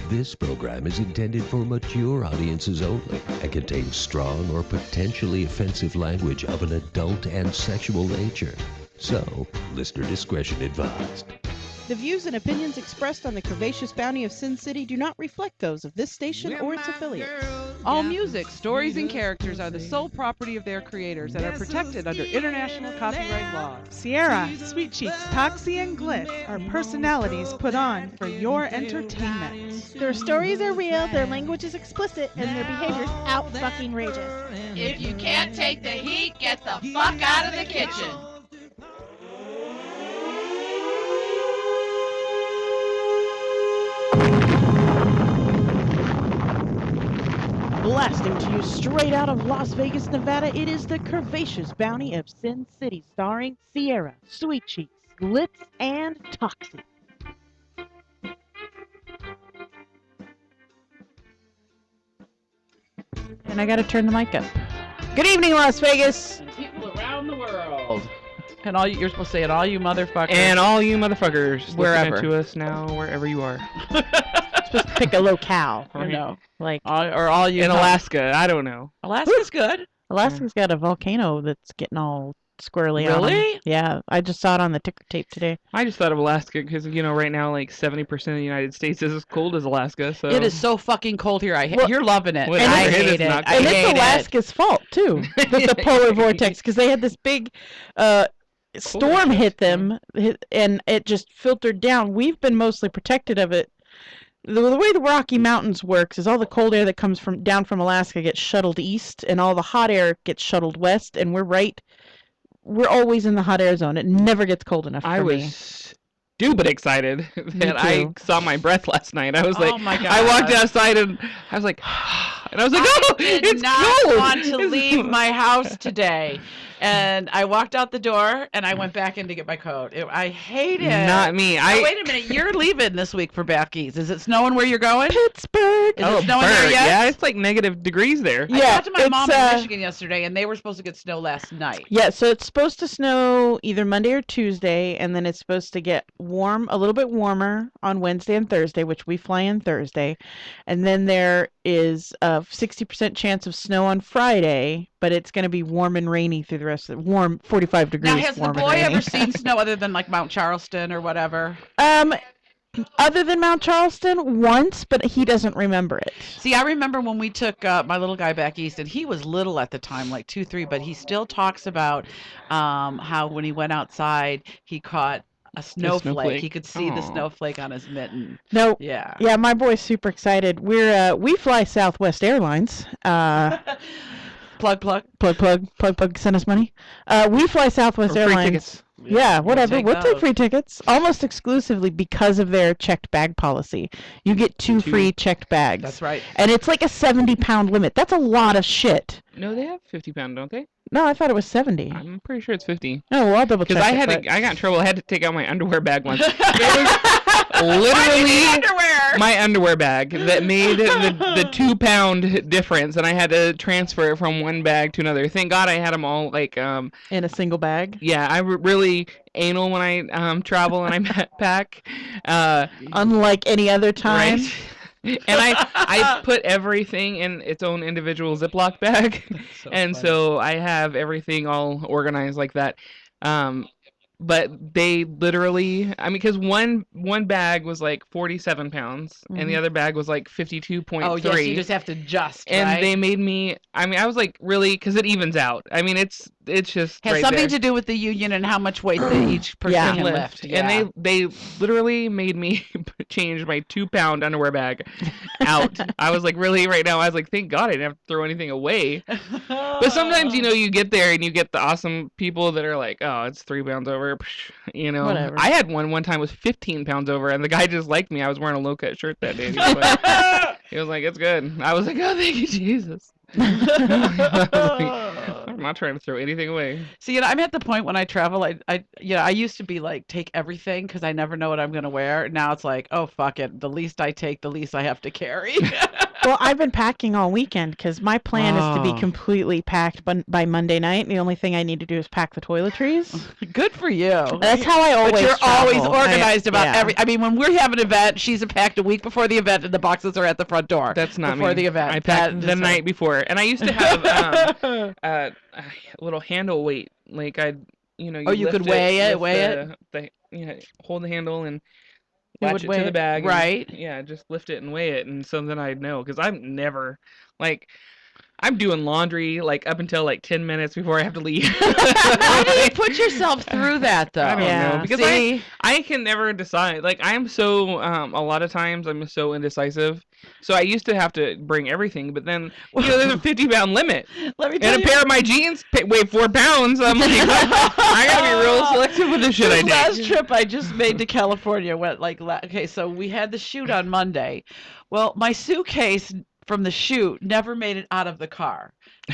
This program is intended for mature audiences only and contains strong or potentially offensive language of an adult and sexual nature. So, listener discretion advised. The views and opinions expressed on the Curvaceous Bounty of Sin City do not reflect those of this station or its affiliates. All music, stories, and characters are the sole property of their creators and are protected under international copyright law. Sierra, Sweet Cheeks, Toxie, and Glyph are personalities put on for your entertainment. Their stories are real, their language is explicit, and their behavior's out-fucking-rageous. If you can't take the heat, get the fuck out of the kitchen. Blasting to you straight out of Las Vegas, Nevada, it is the Curvaceous Bounty of Sin City, starring Sierra, Sweet Cheeks, Glitz, and Toxie. And I gotta turn the mic up. Good evening, Las Vegas! And people around the world. And all you're supposed to say, and all you motherfuckers. And all you motherfuckers Wherever. listening to us now, wherever you are. Supposed to pick a locale, Right. you know, like or all you In Alaska, I don't know. Alaska's good. Alaska's got a volcano that's getting all squirrely on 'em. Really? Yeah, I just saw it on the ticker tape today. I just thought of Alaska because, right now, like 70% of the United States is as cold as Alaska. So It is so fucking cold here. You're loving it. Whatever. I It is hate it. not I And cold. hate it's it. Alaska's fault too, with the polar vortex, because they had this big storm hit them, and it just filtered down. We've been mostly protected of it. The way the Rocky Mountains works is all the cold air that comes down from Alaska gets shuttled east, and all the hot air gets shuttled west, and we're always in the hot air zone. It never gets cold enough for I me. was stupid excited that I too. saw my breath last night. I was like, Oh my God. I walked outside and I was like, and I was like, oh, did it's not cold. want to leave my house today. And I walked out the door and I went back in to get my coat. I hate it. Not me. Now, wait a minute. You're leaving this week for Backy's. Is it snowing where you're going? Pittsburgh. Is it snowing there Bert, yet? yeah, it's like negative degrees there. I Yeah, talked to my mom it's, in Michigan yesterday, and they were supposed to get snow last night. Yeah, so it's supposed to snow either Monday or Tuesday, and then it's supposed to get warm, a little bit warmer on Wednesday and Thursday, which we fly in Thursday. And then there is a 60% chance of snow on Friday, but it's going to be warm and rainy through the rest of the warm 45 degrees. Now, has the warm and boy rainy. ever seen snow other than like Mount Charleston or whatever? Other than Mount Charleston, once, but he doesn't remember it. See, I remember when we took my little guy back east, and he was little at the time, like 2, 3, but he still talks about how when he went outside, he caught a snowflake. He could see the Aw. snowflake on his mitten. No. Yeah. Yeah, my boy's super excited. We fly Southwest Airlines. Plug, send us money. We fly Southwest Or free Airlines. tickets. Yeah, whatever. take We'll take those. free tickets almost exclusively because of their checked bag policy. You get two free checked bags. That's right. And it's like a 70-pound limit. That's a lot of shit. No, they have 50-pound, don't they? No, I thought it was 70. I'm pretty sure it's 50. Oh, well, I'll double check. Because it, I got in trouble. I had to take out my underwear bag once. It was literally Underwear. my underwear bag that made the 2-pound difference, and I had to transfer it from one bag to another. Thank God I had them all like in a single bag. Yeah, I really anal when I travel and I pack. Unlike any other time. Right. And I put everything in its own individual Ziploc bag, so I have everything all organized like that. But they literally, because one bag was like 47 pounds, and the other bag was like 52.3. Oh, yes, you just have to adjust, And right? they made me, I was like, really, because it evens out. It's just has right something there. to do with the union and how much weight that each person Yeah. can lift. Yeah. And they literally made me change my 2-pound underwear bag out. I was like, really, right now, I was like, thank God I didn't have to throw anything away. But sometimes, you get there and you get the awesome people that are like, oh, it's 3 pounds over. Whatever. I had one time was 15 pounds over, and the guy just liked me. I was wearing a low-cut shirt that day. And he was like, it's good. I was like, oh, thank you, Jesus. I'm not trying to throw anything away. See, I'm at the point when I travel, I used to be like, take everything because I never know what I'm going to wear. Now it's like, oh, fuck it. The least I take, the least I have to carry. Well, I've been packing all weekend because my plan is to be Oh. completely packed by Monday night. The only thing I need to do is pack the toiletries. Good for you. That's how I always But you're always travel. organized about yeah. every. I mean, when we have an event, she's packed a week before the event, and the boxes are at the front door. That's not before me. the event. I packed That the is night before, and I used to have a little handle weight. Like you you lift could weigh it, hold the handle and You latch would it weigh to the it, bag. and, right? yeah, just lift it and weigh it, and so then I'd know because I'm never like. I'm doing laundry like up until like 10 minutes before I have to leave. How do you put yourself through that, though? I don't know because See? I can never decide. Like I'm so a lot of times I'm so indecisive. So I used to have to bring everything, but then there's a 50-pound limit. Let me tell And a you. pair of my jeans weigh 4 pounds. I'm like, I gotta be real selective with the shit I This last take. trip I just made to California went like okay, so we had the shoot on Monday. Well, my suitcase from the shoot never made it out of the car.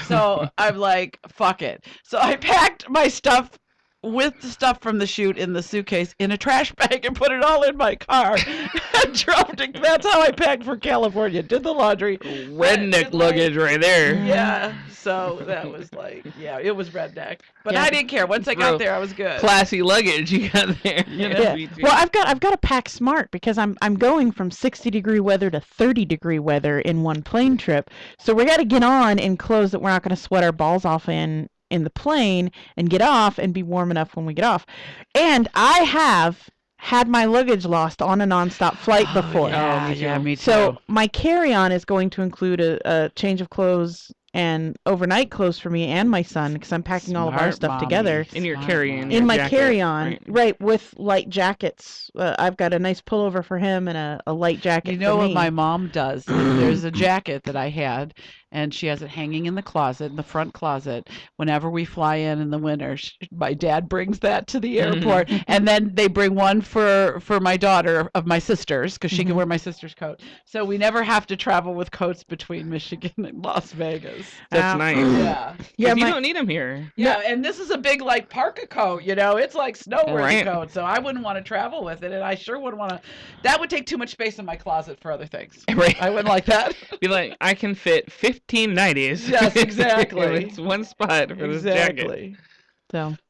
So I'm like, fuck it. So I packed my stuff with the stuff from the shoot in the suitcase in a trash bag and put it all in my car and drove to. That's how I packed for California. Did the laundry. Redneck luggage right there. Yeah. So that was like, yeah, it was redneck. But Yeah. I didn't care. Once I got there, I was good. Classy luggage you got there. Yeah. Well, I've got to pack smart because I'm going from 60-degree weather to 30-degree weather in one plane trip. So we got to get on in clothes that we're not going to sweat our balls off in the plane and get off and be warm enough when we get off. And I have had my luggage lost on a nonstop flight before. Yeah, me too. So my carry-on is going to include a change of clothes and overnight clothes for me and my son because I'm packing all of our Smart stuff mommy. together. In your Smart carry-on. mommy. In my jacket, carry-on, right, with light jackets. I've got a nice pullover for him and a light jacket You know for what me. my mom does? There's a jacket that I had, and she has it hanging in the closet, in the front closet. Whenever we fly in the winter, my dad brings that to the airport, and then they bring one for my daughter of my sister's because she can wear my sister's coat. So we never have to travel with coats between Michigan and Las Vegas. That's nice. Yeah. Yeah, you my- don't need them here. Yeah, and this is a big like parka coat, it's like snow wearing Right. coat, so I wouldn't want to travel with it, and I sure wouldn't want to. That would take too much space in my closet for other things. Right. I wouldn't like that. Be like, I can fit 15 90s. Yes, exactly. It's one spot for this jacket. Exactly.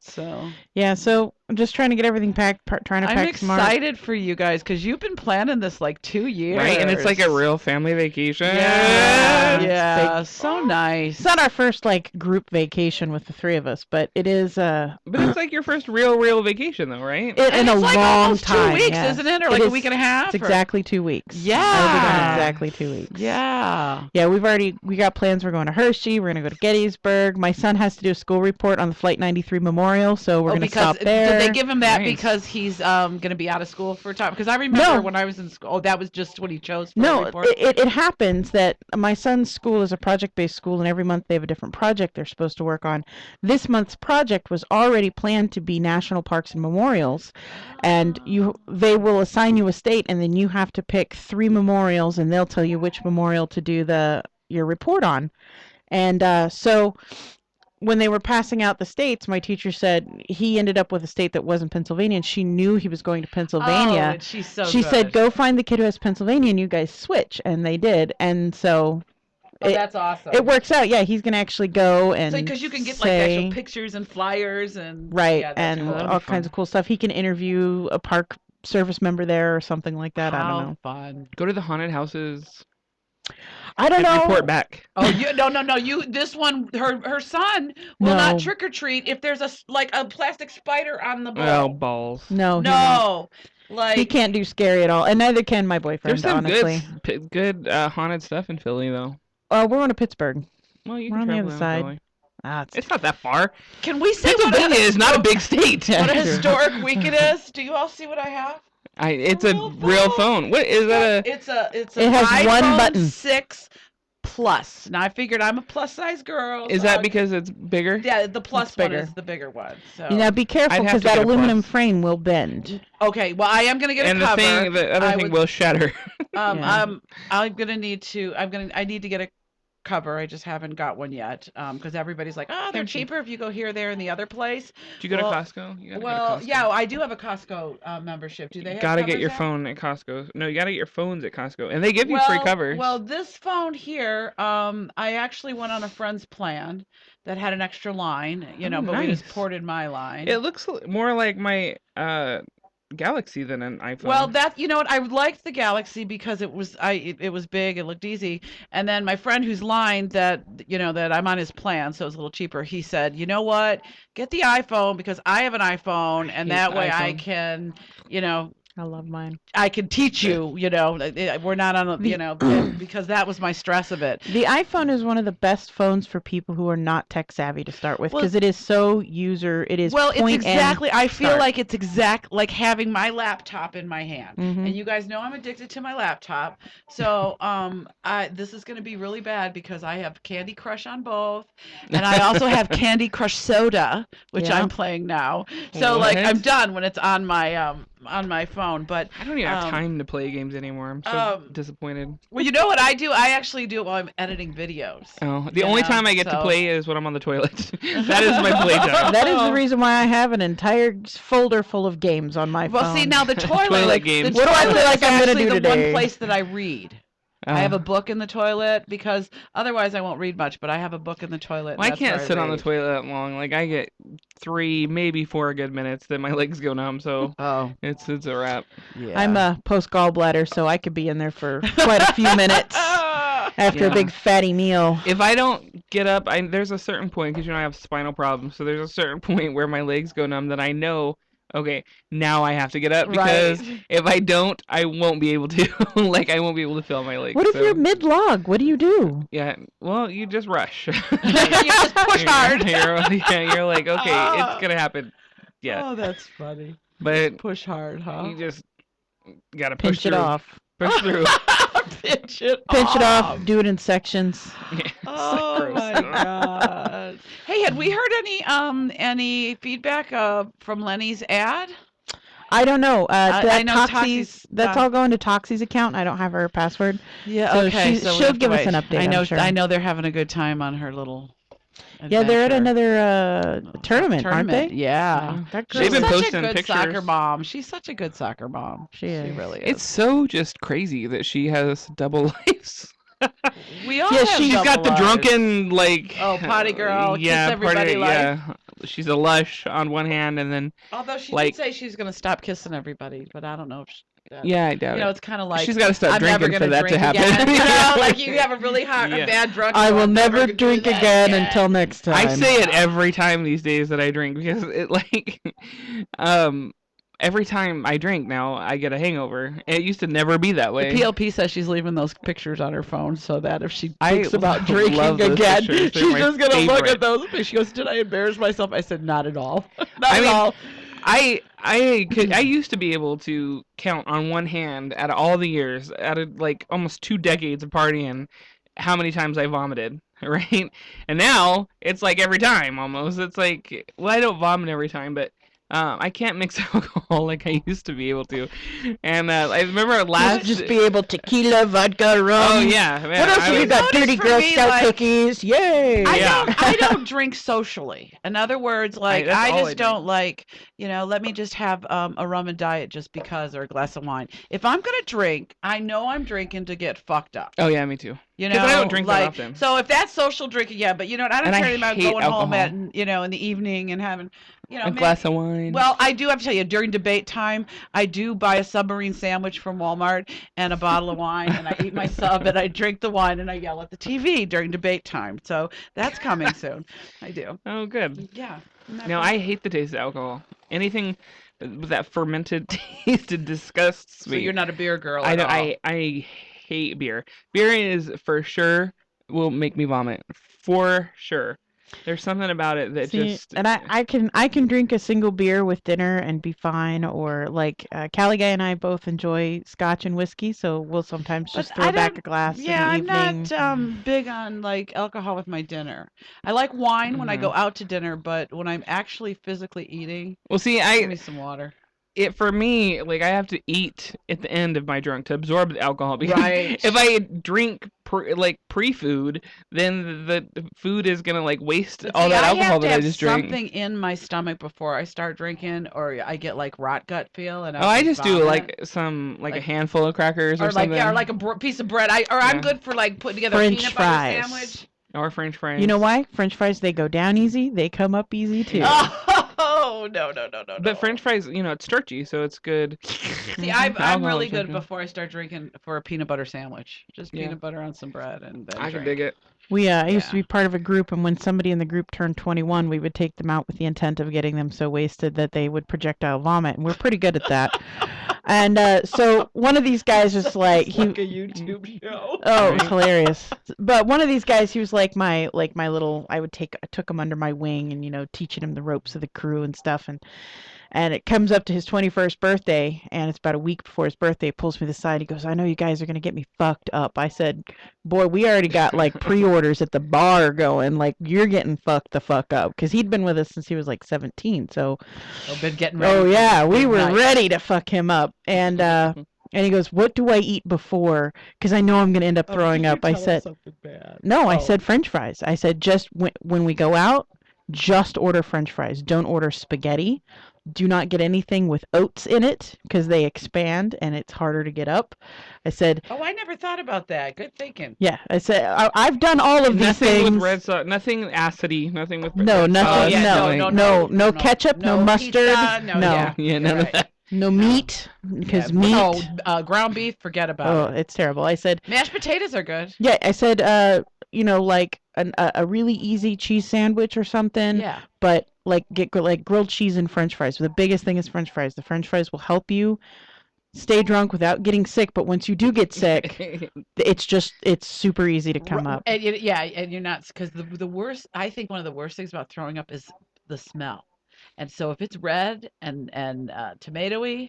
So yeah, so I'm just trying to get everything packed, trying to I'm pack smart. excited for you guys because you've been planning this like 2 years. Right, and it's like a real family vacation. Yeah, It's yeah, big. so nice. It's not our first like group vacation with the three of us, but it is But it's like your first real vacation, though, right? in a it's like long almost time. 2 weeks, yes. isn't it? Or like a is- week and a half? It's or- exactly 2 weeks. Yeah. It'll be done exactly 2 weeks. Yeah. Yeah, we got plans. We're going to Hershey. We're gonna go to Gettysburg. My son has to do a school report on the Flight 93 memorial, so we're gonna because stop there. did they give him that Nice. because he's going to be out of school for a time? Because I remember No. when I was in school. Oh, that was just what he chose for the No, report? it happens that my son's school is a project-based school, and every month they have a different project they're supposed to work on. This month's project was already planned to be national parks and memorials, and they will assign you a state, and then you have to pick 3 memorials, and they'll tell you which memorial to do your report on. And so when they were passing out the states, my teacher said he ended up with a state that wasn't Pennsylvania, and she knew he was going to Pennsylvania. Oh, and she's so She good. said, "Go find the kid who has Pennsylvania, and you guys switch." And they did, and so Oh, that's awesome. it works out. Yeah, he's gonna actually go and because you can get like say, actual pictures and flyers and right, yeah, that's and cool. That'll all be kinds fun. of cool stuff. He can interview a park service member there or something like that. I don't know. Fun. Go to the haunted houses I don't and know. report back. Oh, no. This one, her son will not No. trick or treat if there's a plastic spider on the Oh, ball. balls. No, he won't. No, like He can't do scary at all, and neither can my boyfriend. There's some honestly, good haunted stuff in Philly, though. we're going to Pittsburgh. Well, you We're can on the travel other down side. Philly. It's It's not that far. Can we say what Pennsylvania is not a big state. what a True. historic week it is? Do you all see what I have? It's a real real phone. phone. What is that? It's It an has iPhone one button. 6 Plus. Now I figured I'm a plus size girl. Is so that I- because it's bigger? Yeah, the plus It's one bigger. is the bigger one. So You know, be careful I'd have because to that get a aluminum plus. frame will bend. okay, well I am gonna get And a cover. the other I thing would- will shatter. Yeah. I'm gonna need to. I need to get cover. I just haven't got one yet because everybody's like, oh, they're cheaper if you go here, there, and the other place. Do you go to Costco? You gotta Well, go to Costco. yeah, I do have a Costco membership. Do they have Gotta get covers your out? phone at Costco. No, you gotta get your phones at Costco, and they give you free covers. Well, this phone here, I actually went on a friend's plan that had an extra line, but we just nice. ported my line. It looks more like my Galaxy than an iPhone. Well, you know what? I liked the Galaxy because it was big, it looked easy. And then my friend whose line that I'm on his plan, so it's a little cheaper. He said, "You know what? Get the iPhone because I have an iPhone, and that way I can, I love mine. I can teach you, we're not on a, because that was my stress of it. The iPhone is one of the best phones for people who are not tech savvy to start with because it is so it is Well, it's point exactly, and I feel start. like it's like having my laptop in my hand. And you guys know I'm addicted to my laptop. So this is going to be really bad because I have Candy Crush on both. And I also have Candy Crush Soda, which Yeah. I'm playing now. So like I'm done when it's on my phone. But I don't even have time to play games anymore. I'm so disappointed. well, you know what I do? I actually do it while I'm editing videos. Oh, the only time I get to play is when I'm on the toilet. That is my playtime. That is the reason why I have an entire folder full of games on my phone. Well, see, now the toilet, Toilet games. The What do I toilet feel like is I'm gonna actually do the today? one place that I read. I have a book in the toilet because otherwise I won't read much, but I have a book in the toilet. Well, and I that's where can't sit on the read. toilet that long. Like I get 3, maybe 4 good minutes, then my legs go numb. So Oh, it's a wrap. yeah. I'm a post gallbladder, so I could be in there for quite a few minutes after Yeah. a big fatty meal. If I don't get up, there's a certain point because I have spinal problems. So there's a certain point where my legs go numb that I know. Okay, now I have to get up because if I don't, I won't be able to. Like I won't be able to feel my legs. What if you're mid-log? What do you do? Yeah, well, you just rush. You just push hard. You're like, okay, it's gonna happen. Yeah, Oh, that's funny. but Push hard, huh? you just gotta push Pinch it through. off. Push through. Pinch it Pinch it off. Do it in sections. Yeah, it's Oh gross. my god. Hey, had we heard any feedback from Lenny's ad? I don't know. I know Toxie's, Toxie's, that's all going to Toxie's account. I don't have her password. Yeah, So okay. she- So we she'll have to give us wait. an update, I know. I'm sure. I know they're having a good time on her little. Yeah, they're at adventure. another tournament, aren't they? Yeah. That They've She's been such posting a good pictures. soccer mom. She's such a good soccer mom. She is. really is. It's so just crazy that she has double lives. We all Yeah, have She's got the double lives. drunken like. Oh, potty girl, kiss Yeah, everybody life. yeah. She's a lush on one hand, and then Although she like- did say she's gonna stop kissing everybody, but I don't know if she. yeah, I doubt You know, it. it's kind of like She's got to stop I'm never drinking gonna for that to drink happen. again. You know, like you have a really hot, Yeah. a bad drunk. I so will I'm never gonna do drink that again until next time. I say it every time these days that I drink because it like, every time I drink now I get a hangover. It used to never be that way. The PLP says she's leaving those pictures on her phone so that if she I thinks about love drinking those again, pictures. They're she's my just gonna look favorite. at those pictures. She goes, "Did I embarrass myself?" I said, "Not at all. Not I at mean, all." I used to be able to count on one hand out of all the years, out of like almost 2 decades of partying, how many times I vomited, right? And now it's like every time almost. It's like, well, I don't vomit every time, but I can't mix alcohol like I used to be able to. And I remember last. just be able tequila, vodka, rum. Oh yeah, man. What else have you got? noticed Dirty for Girl me, Scout like- cookies. Yay! Yeah. I don't drink socially. In other words, like that's I all I just drink. don't like, let me just have a rum and diet just because, or a glass of wine. If I'm gonna drink, I know I'm drinking to get fucked up. Oh yeah, me too. You 'Cause know, I don't drink that like, often. So if that's social drinking, yeah, but you know what? I don't And I care about hate going home at, alcohol. in the evening and having, A maybe- glass of wine. Well, I do have to tell you, during debate time, I do buy a submarine sandwich from Walmart and a bottle of wine, and I eat my sub, and I drink the wine, and I yell at the TV during debate time. So that's coming soon. I do. Oh good. Yeah. No, I hate the taste of alcohol. Anything with that fermented taste, it disgusts So me. you're not a beer girl. I at don't. all. I hate beer. Beer is for sure will make me vomit. For sure. There's something about it that See, just. and I can drink a single beer with dinner and be fine, or like Callie Guy and I both enjoy scotch and whiskey, so we'll sometimes just But throw I back don't- a glass Yeah, in the I'm evening. not big on like alcohol with my dinner. I like wine when I go out to dinner, but when I'm actually physically eating, Well, see, give me some water. it for me, like I have to eat at the end of my drunk to absorb the alcohol because Right. if I drink pre-food, then the food is gonna like waste But all see, that I alcohol have to that I have just drank. something in my stomach before I start drinking, or I get like rot gut feel, and Oh, I just do vomit. like a Like- handful of crackers or or like something. yeah, or like a piece of bread. I'm Yeah. good for like putting together a French peanut fries. butter sandwich. Or French fries. You know why? French fries, they go down easy, they come up easy too. Oh no. But French fries, it's starchy, so it's good. See, I'm Alcohol really is good starchy. before I start drinking for a peanut butter sandwich. Just Yeah. peanut butter on some bread and then I can drink. dig it. I used to Yeah. be part of a group, and when somebody in the group turned 21, we would take them out with the intent of getting them so wasted that they would projectile vomit, and we're pretty good at that. And so one of these guys was like, It's like a YouTube show. oh, it was hilarious. But one of these guys, he was like my little. I took him under my wing, and teaching him the ropes of the crew and stuff, and it comes up to his 21st birthday, and it's about a week before his birthday. He pulls me to the side. He goes, I know you guys are going to get me fucked up. I said, boy, we already got like pre-orders at the bar going. Like, you're getting fucked the fuck up. Because he'd been with us since he was like 17. So, I've been getting ready. oh yeah, we were Nice. ready to fuck him up. And he goes, what do I eat before? Because I know I'm going to end up throwing up. I said, no, I said French fries. I said, just when we go out, just order French fries. Don't order spaghetti. Do not get anything with oats in it because they expand and it's harder to get up. I said, Oh, I never thought about that. Good thinking. yeah. I said, I've done all of these Nothing things. with red sauce. Nothing acidy. Nothing with No, red nothing. sauce, yeah, like- no ketchup, no mustard, pizza, no. Yeah, Yeah, none you're of right. that. no meat because Yeah. meat. Ground beef, forget Oh, about it. it's terrible. I said, Mashed potatoes are good. yeah. I said, like a really easy cheese sandwich or something. Yeah. But like get like grilled cheese and French fries. The biggest thing is French fries. The French fries will help you stay drunk without getting sick. But once you do get sick, it's super easy to come up. And and you're not, because the worst, I think one of the worst things about throwing up is the smell. And so if it's red and tomatoey,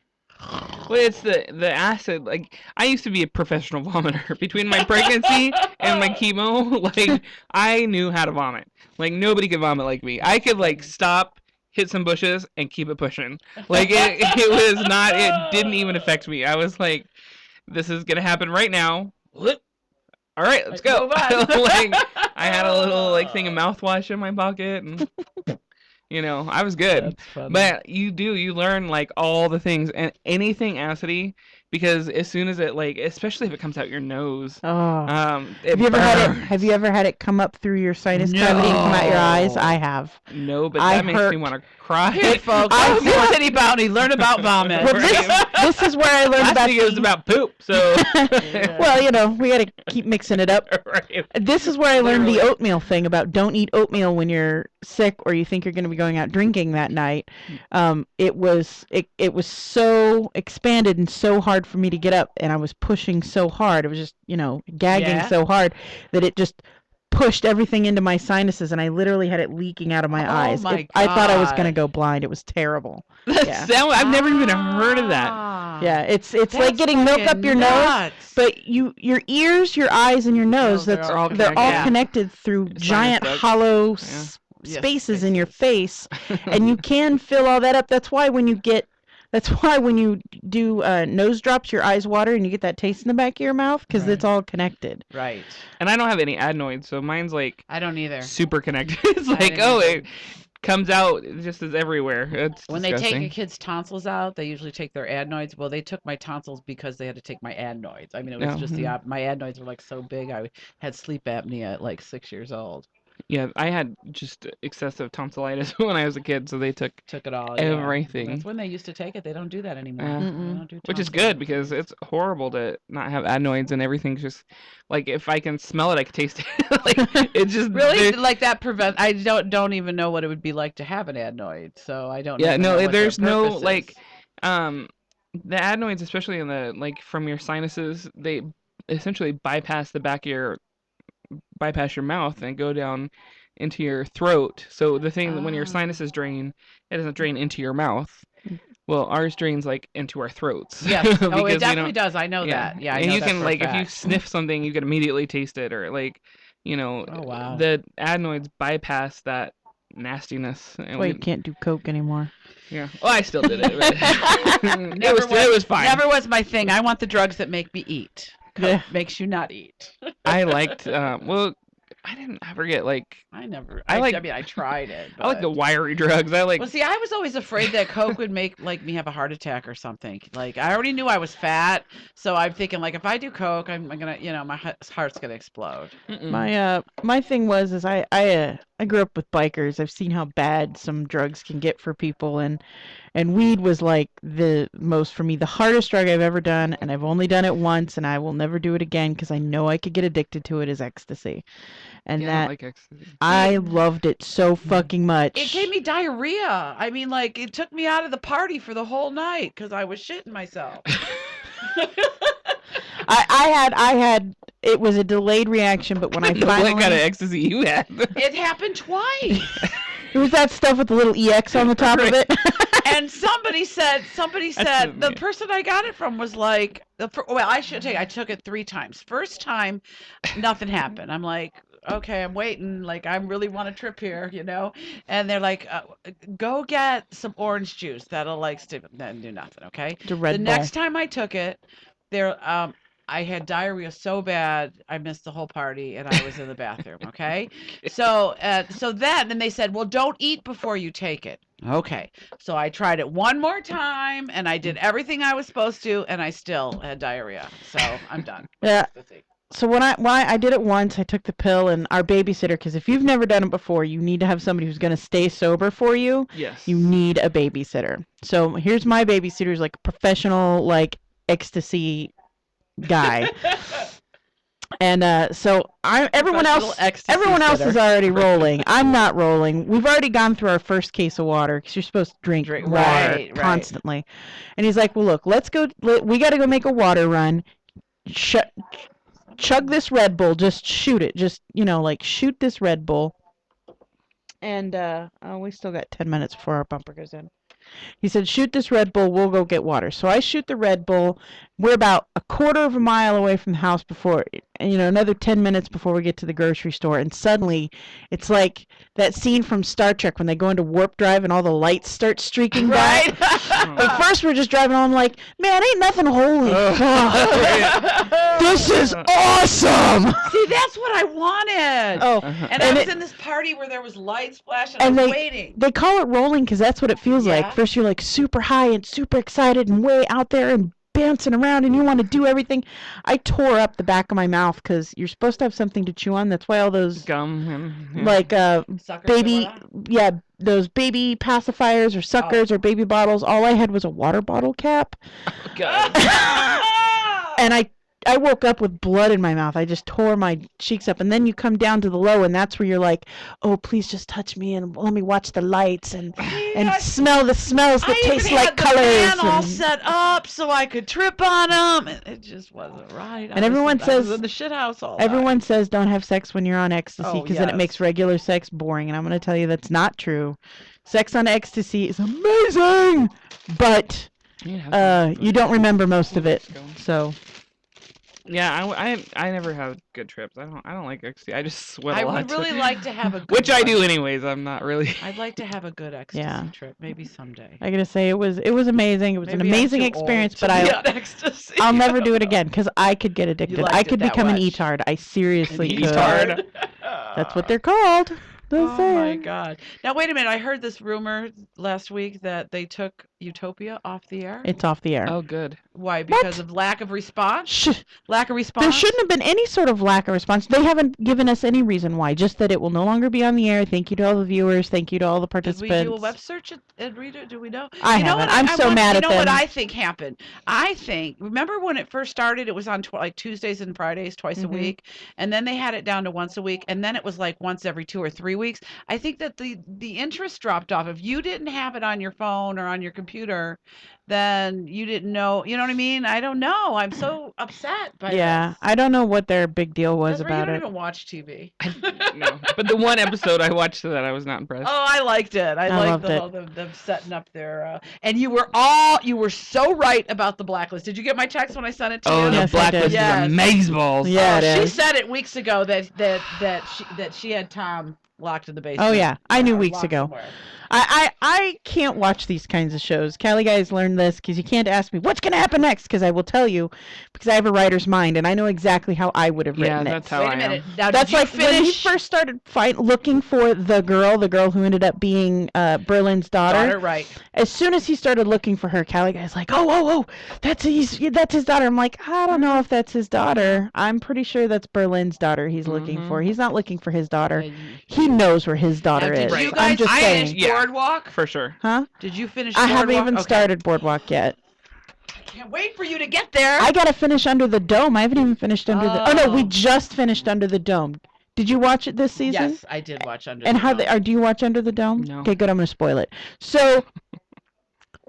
Well, it's the acid. Like, I used to be a professional vomiter between my pregnancy and my chemo. Like, I knew how to vomit. Like, nobody could vomit like me. I could like stop, hit some bushes, and keep it pushing. Like, it was not. It didn't even affect me. I was like, this is gonna happen right now. All right, let's go. Move on. Like, I had a little like thing of mouthwash in my pocket, and I was good. That's funny. But you learn like all the things and anything acidy, because as soon as it like, especially if it comes out your nose, Oh. it Have burns. you ever had it come up through your sinus cavity and come out your eyes? No. I have. No, but I that makes me hurt. want to cry. Here, folks. SinCityBounty, learn about vomit. Well, this is where I learned Last about week it was about poop, so well, we got to keep mixing it up. right. This is where I learned the Literally. oatmeal thing about don't eat oatmeal when you're sick or you think you're going to be going out drinking that night. It was so expanded and so hard for me to get up, and I was pushing so hard. It was just gagging Yeah. so hard that it just pushed everything into my sinuses, and I literally had it leaking out of my Oh eyes. my I thought I was God. going to go blind. It was terrible. Yeah. I've never even heard of that. Yeah, it's like That's getting milk up fucking your nose. nuts. But your ears, your eyes, and your nose, they're they're all all connected. connected through Sinus giant ducts. hollow Yeah. Yes, spaces in your face, and you can fill all that up. That's why when you do nose drops, your eyes water and you get that taste in the back of your mouth because it's all connected. Right. And I don't have any adenoids, so mine's like I don't either. super connected. It's I like, didn't oh, either. it comes out just as everywhere. It's When they disgusting. take a kid's tonsils out, they usually take their adenoids. Well, they took my tonsils because they had to take my adenoids. I mean, it was Oh, just hmm. my adenoids were like so big. I had sleep apnea at like 6 years old. Yeah, I had just excessive tonsillitis when I was a kid, so they took Took it all. everything. That's when they used to take it. They don't do that anymore. Yeah. They Mm-mm. don't do Which is tonsils. good because it's horrible to not have adenoids and everything's just like if I can smell it, I can taste it. Like it's just Really, there- like that prevent. I don't even know what it would be like to have an adenoid, so I don't. Yeah, even no, know what their there's no purpose like is. the adenoids, especially in the like from your sinuses, they essentially bypass your mouth and go down into your throat. So the thing that when your Ah. sinuses drain, it doesn't drain into your mouth. Well, ours drains like into our throats. Yes. Because Oh, we it definitely don't- does. I know that. Yeah, I and know you that can for a like if you fact. sniff something, you can immediately taste it, or like, Oh, wow. the adenoids bypass that nastiness. And That's why you can't do coke anymore. yeah. Well, I still did it. But it Never was fine. Never was my thing. I want the drugs that make me eat. Coke Yeah. makes you not eat. I liked. Well, I forget. Like I never. I like- I mean, I tried it. I like the but- wiry drugs. I like. Well, see, I was always afraid that Coke would make me have a heart attack or something. Like I already knew I was fat, so I'm thinking like if I do Coke, I'm gonna, my heart's gonna explode. Mm-mm. My thing was I grew up with bikers. I've seen how bad some drugs can get for people, and weed was like the most for me, the hardest drug I've ever done, and I've only done it once, and I will never do it again because I know I could get addicted to it, is ecstasy, and Yeah, I don't that like ecstasy. I loved it so fucking much. It gave me diarrhea. I mean, like it took me out of the party for the whole night because I was shitting myself. I had it was a delayed reaction, but when I What finally kind of ecstasy you had? It happened twice. it was that stuff with the little EX on the top of it. And somebody said so the mean. person I got it from was like, I took it 3 times. First time, nothing happened. I'm like, okay, I'm waiting. Like, I really want a trip here, And they're like, go get some orange juice. That'll like do nothing. Okay. The Red The Bull. next time I took it, I had diarrhea so bad I missed the whole party and I was in the bathroom. Okay, so then they said, well, don't eat before you take it. Okay, so I tried it one more time and I did everything I was supposed to and I still had diarrhea. So I'm done. Yeah. Let's see. So when I did it once, I took the pill, and our babysitter, because if you've never done it before, you need to have somebody who's going to stay sober for you. Yes. You need a babysitter. So here's my babysitter, who's like a professional, like ecstasy guy. And so everyone else is already rolling. I'm not rolling. We've already gone through our first case of water because you're supposed to drink water right. constantly. And he's like, well, look, let's go. We got to go make a water run. Chug this Red Bull. Just shoot it. Just, like shoot this Red Bull. And we still got 10 minutes before our bumper goes in. He said, shoot this Red Bull, we'll go get water. So I shoot the Red Bull. We're about a quarter of a mile away from the house before, another 10 minutes before we get to the grocery store. And suddenly, it's like that scene from Star Trek when they go into warp drive and all the lights start streaking by. But first we're just driving on, I'm like, man, ain't nothing holy. This is awesome. See, that's what I wanted. Oh, And I was in this party where there was lights flashing. and I was waiting. they call it rolling because that's what it feels Yeah. like. First you're like super high and super excited and way out there and bouncing around and you want to do everything. I tore up the back of my mouth because you're supposed to have something to chew on. That's why all those Gum. And, like Suckers baby, or what? those baby pacifiers or suckers or baby bottles. All I had was a water bottle cap. God. And I woke up with blood in my mouth. I just tore my cheeks up. And then you come down to the low, and that's where you're like, oh, please just touch me and let me watch the lights and smell the smells that taste like colors. I even had the fan all and- set up so I could trip on them. And it just wasn't right. And everyone I says- was in the shit house all Everyone night. says don't have sex when you're on ecstasy Oh, because then it yes. makes regular sex boring. And I'm going to tell you that's not true. Sex on ecstasy is amazing, but you don't remember most of it. So Yeah, I never have good trips. I don't like ecstasy. I just sweat I a lot. would really like to have a good Which I one. do anyways. I'm not really. I'd like to have a good ecstasy Yeah. trip, maybe someday. I got to say it was amazing. It was an Maybe I'm amazing too experience, old but to be on ecstasy. I'll I never don't do it know. again because I could get addicted. liked I it could that become an much. E-tard. I seriously could. E-tard. That's what they're called. Oh Just my saying. god! Now wait a minute. I heard this rumor last week that they took Utopia off the air. It's off the air. Oh, good. Why? Because of lack of response. Shh. Lack of response. There shouldn't have been any sort of lack of response. They haven't given us any reason why. Just that it will no longer be on the air. Thank you to all the viewers. Thank you to all the Did participants. we do a web search and read it? Do we know? I You know haven't. what I'm so mad at You know what them. I think happened? I think, remember when it first started, it was on like Tuesdays and Fridays, twice a Mhm. week, and then they had it down to once a week, and then it was like once every 2 or 3 weeks. I think that the interest dropped off. If you didn't have it on your phone or on your computer, then you didn't know. You know what I mean? I don't know. I'm so upset by Yeah, this. I don't know what their big deal was Desiree, about you it. don't even watch TV. No, but the one episode I watched that I was not impressed. Oh, I liked it. I loved liked the it. whole them setting up their and you were so right about the blacklist. Did you get my text when I sent it to Oh, you? the Yes, I blacklist did. is Yes. amazeballs. Yeah, it She is. said it weeks ago that she had Tom locked in the basement. Oh, yeah. I knew Or weeks locked ago. somewhere. I can't watch these kinds of shows. Cali guys learned this because you can't ask me what's going to happen next because I will tell you because I have a writer's mind and I know exactly how I would have written that's it. how Wait I a minute. am. Now, That's did you like when he finish first started looking for the girl who ended up being Berlin's daughter. Right. As soon as he started looking for her, Cali guy's like, oh, that's his daughter. I'm like, I don't know if that's his daughter. I'm pretty sure that's Berlin's daughter he's looking for. He's not looking for his daughter. He knows where his daughter Now, did is. you Right. guys I'm just finish saying. Yeah. Boardwalk? For sure. Huh? Did you finish I Boardwalk? haven't even Okay. started Boardwalk yet. Can't wait for you to get there. I gotta finish Under the Dome. I haven't even finished Under the. Oh no, we Oh. just finished Under the Dome. Did you watch it this season? Yes, I did watch Under And the how Dome. do you watch Under the Dome? No. Okay, good. I'm gonna spoil it. So,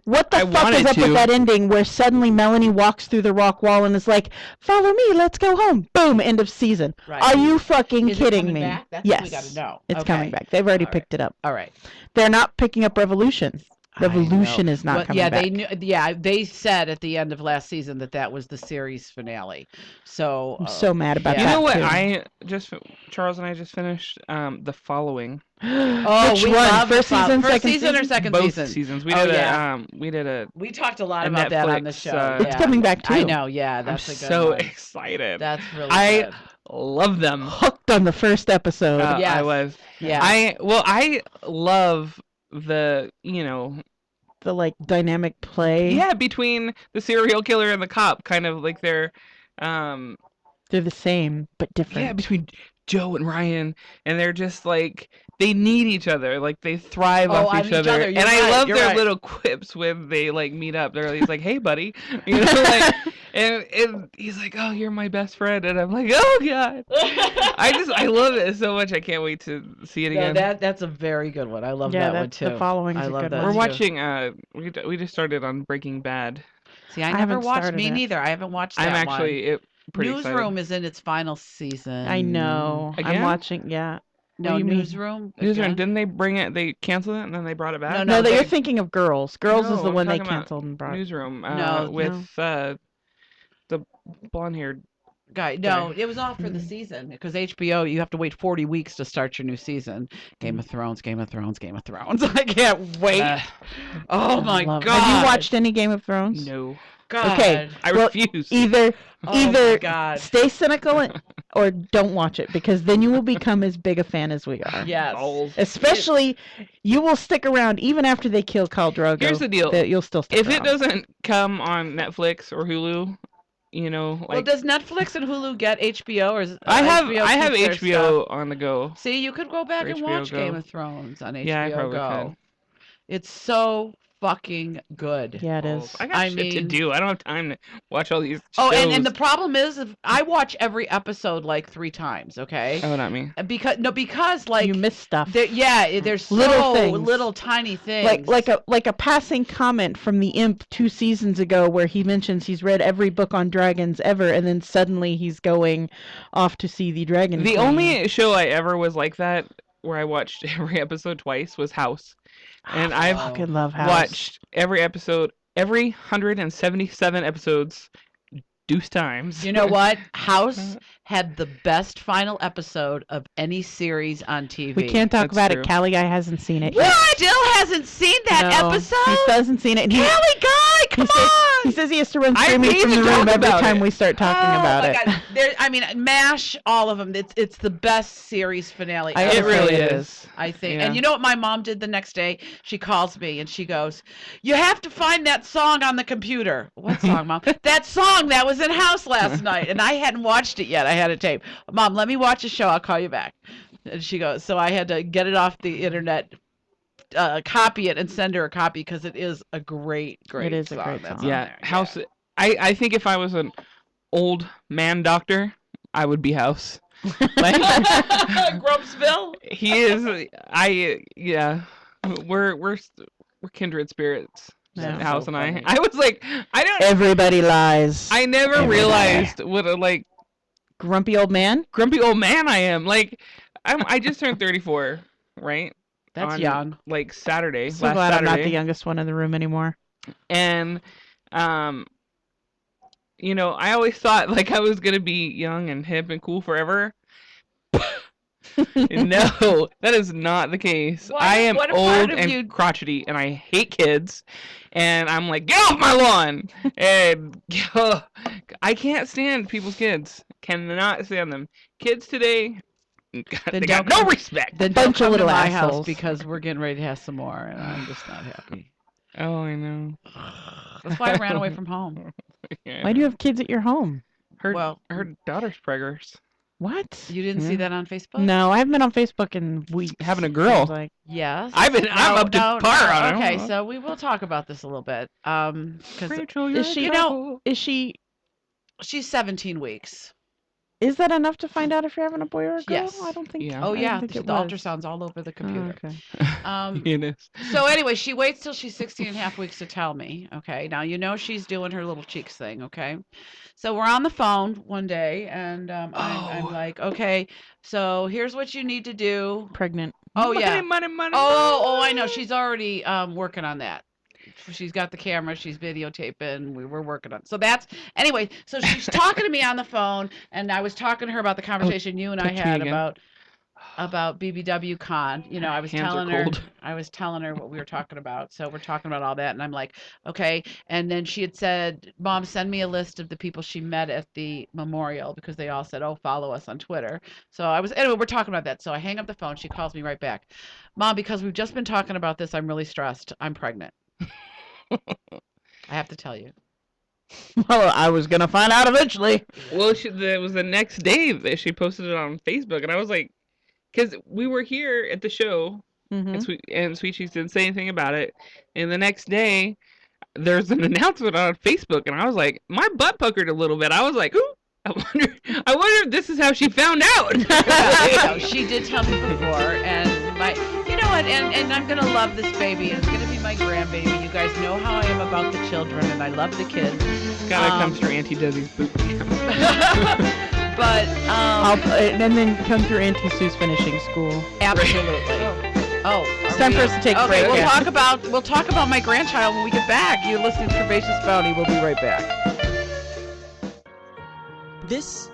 what the I fuck is wanted up with to. that ending where suddenly Melanie walks through the rock wall and is like, "Follow me, let's go home." Boom, end of season. Right. Are you fucking Is it kidding coming me? back? That's yes, what we gotta know. it's Okay. coming back. They've already All right. picked it up. All right. They're not picking up Revolution. I Revolution know. is not Well, coming yeah, back. they knew. Yeah, they said at the end of last season that was the series finale. So I'm so mad about yeah. You that. know what? too. Charles and I just finished The Following. Which we one? love First the season, first second season or season? second Both season? seasons. We Oh, did yeah. a We talked a lot a about that on the Netflix, show. It's yeah. coming back, I too. know. Yeah, I'm that's a good so one. excited. That's really I good. love them. Hooked on the first episode. I Yes. was. Yeah. I love the The like dynamic play. yeah, between the serial killer and the cop, kind of like they're They're the same but different. yeah, between Joe and Ryan, and they're just like they need each other, like they thrive Oh, off on each each other. other, And you're I right, love you're their right. little quips when they like meet up. He's like, "Hey, buddy," like, and he's like, "Oh, you're my best friend," and I'm like, "Oh God." I love it so much. I can't wait to see it No, again. that's a very good one. I love Yeah, that one that's too. The Following I is a love good that one. We're too. watching. We just started on Breaking Bad. See, I I never haven't watched. started Me it. neither. I haven't watched that I'm one. actually pretty Newsroom excited. is in its final season. I know. Again? I'm watching. Yeah. No, What do you mean? Newsroom. Newsroom, again? didn't they bring it? They canceled it and then they brought it back. No, No, but- you're thinking of Girls. Girls is No, the I'm one they talking about canceled and brought. Newsroom. No, With the blonde-haired. Guy, no, it was all for the season because HBO. You have to wait 40 weeks to start your new season. Game of Thrones. Game of Thrones. Game of Thrones. I can't wait. Oh my Love it. God. Have you watched any Game of Thrones? No, God. Okay. I Well, refuse. Either Oh my either God. stay cynical or don't watch it because then you will become as big a fan as we are. Yes. Balls. Especially, you will stick around even after they kill Khal Drogo. Here's the deal. that You'll still stick If around. it doesn't come on Netflix or Hulu, Well, like does Netflix and Hulu get HBO or is I have keep their HBO stuff? on the go. See, you could go back For and HBO watch Go. Game of Thrones on HBO Yeah, I probably Go. could. It's so fucking good. Yeah, it Balls. is. I got I shit to mean- do. I don't have time to watch all these. Oh, shows. and the problem is, if I watch every episode like 3 times. Okay, Oh, not me. because like You miss stuff. there's Little so things. little tiny things. Like a passing comment from the Imp 2 seasons ago where he mentions he's read every book on dragons ever and then suddenly he's going off to see the dragon. The Queen. only show I ever was like that where I watched every episode twice was House. And I I've fucking love House. watched every 177 episodes deuce times. You know what? House had the best final episode of any series on TV. We can't talk That's about true. it. Callie Guy hasn't seen it What? yet. Still hasn't seen that No, episode? He still hasn't seen it. And Kelly Guy, come he says, on! he says he has to run I screaming need from to the talk room every about time it. we start talking about it. God. I mean, MASH, all of them. It's the best series finale I ever. It really it is. I think. Yeah. And you know what my mom did the next day? She calls me and she goes, "You have to find that song on the computer." What song, Mom? That song that was in House last night. And I hadn't watched it yet. I had a tape. Mom, let me watch a show. I'll call you back. And she goes, so I had to get it off the internet, copy it and send her a copy because it is a great It is a song great that's song. on Yeah, there. House. I think if I was an old man doctor, I would be House. Like, Grumpsville? he is. We're kindred spirits. Yeah. House So and funny. I was like, Everybody lies. I never Everybody. realized what a like Grumpy old man? grumpy old man I am. Like, I just turned 34, right? That's On, young. Like Saturday, So last glad I'm Saturday. not the youngest one in the room anymore. And I always thought like I was gonna be young and hip and cool forever. No, that is not the case. I am what a part old of and you- crotchety, and I hate kids. And I'm like, get off my lawn! And I can't stand people's kids. Cannot stand them. Kids today, they got no respect. Then Bunch don't of come little to my house assholes. because we're getting ready to have some more, and I'm just not happy. Oh, I know. That's why I ran away from home. Yeah. Why do you have kids at your home? Her daughter's preggers. What? You didn't see Yeah. that on Facebook? No, I haven't been on Facebook in weeks. Having a girl. Sounds like. Yes. I'm up to par on it. Okay, so we will talk about this a little bit. 'Cause Rachel, Is she? You know- Is she? she's 17 weeks. Is that enough to find out if you're having a boy or a girl? Yes. I don't think. Yeah. Oh I didn't yeah, think the it was. ultrasound's all over the Oh, computer. okay. It is. So anyway, she waits till she's 16 and a half weeks to tell me. Okay. Now, you know, she's doing her little cheeks thing. Okay. So we're on the phone one day and I'm like, okay, so here's what you need to do. Pregnant. Oh, yeah. Money. Oh, I know. She's already working on that. She's got the camera. She's videotaping. We were working on. So that's anyway. So she's talking to me on the phone, and I was talking to her about the conversation you and I touch me had again. about BBW Con. You know, I was Hands are telling her. cold. I was telling her what we were talking about. So we're talking about all that, and I'm like, okay. And then she had said, "Mom, send me a list of the people she met at the memorial," because they all said, "Oh, follow us on Twitter." So anyway, we're talking about that. So I hang up the phone. She calls me right back. "Mom, because we've just been talking about this, I'm really stressed. I'm pregnant." I have to tell you. Well, I was gonna find out eventually. Well, it was the next day that she posted it on Facebook, and I was like, because we were here at the show, Mm-hmm. and Sweet Cheeks didn't say anything about it, and the next day, there's an announcement on Facebook, and I was like, my butt puckered a little bit. I was like, ooh, I wonder if this is how she found out. No, she did tell me before, and you know what, and I'm gonna love this baby, and it's gonna be my grandbaby. You guys know how I am about the children, and I love the kids. Gotta come through Auntie Desi's boot camp. But And then come through Auntie Sue's finishing school. absolutely. Oh, It's time for us to take a okay, break. we'll talk about my grandchild when we get back. You're listening to Curvaceous Bounty. We'll be right back. This is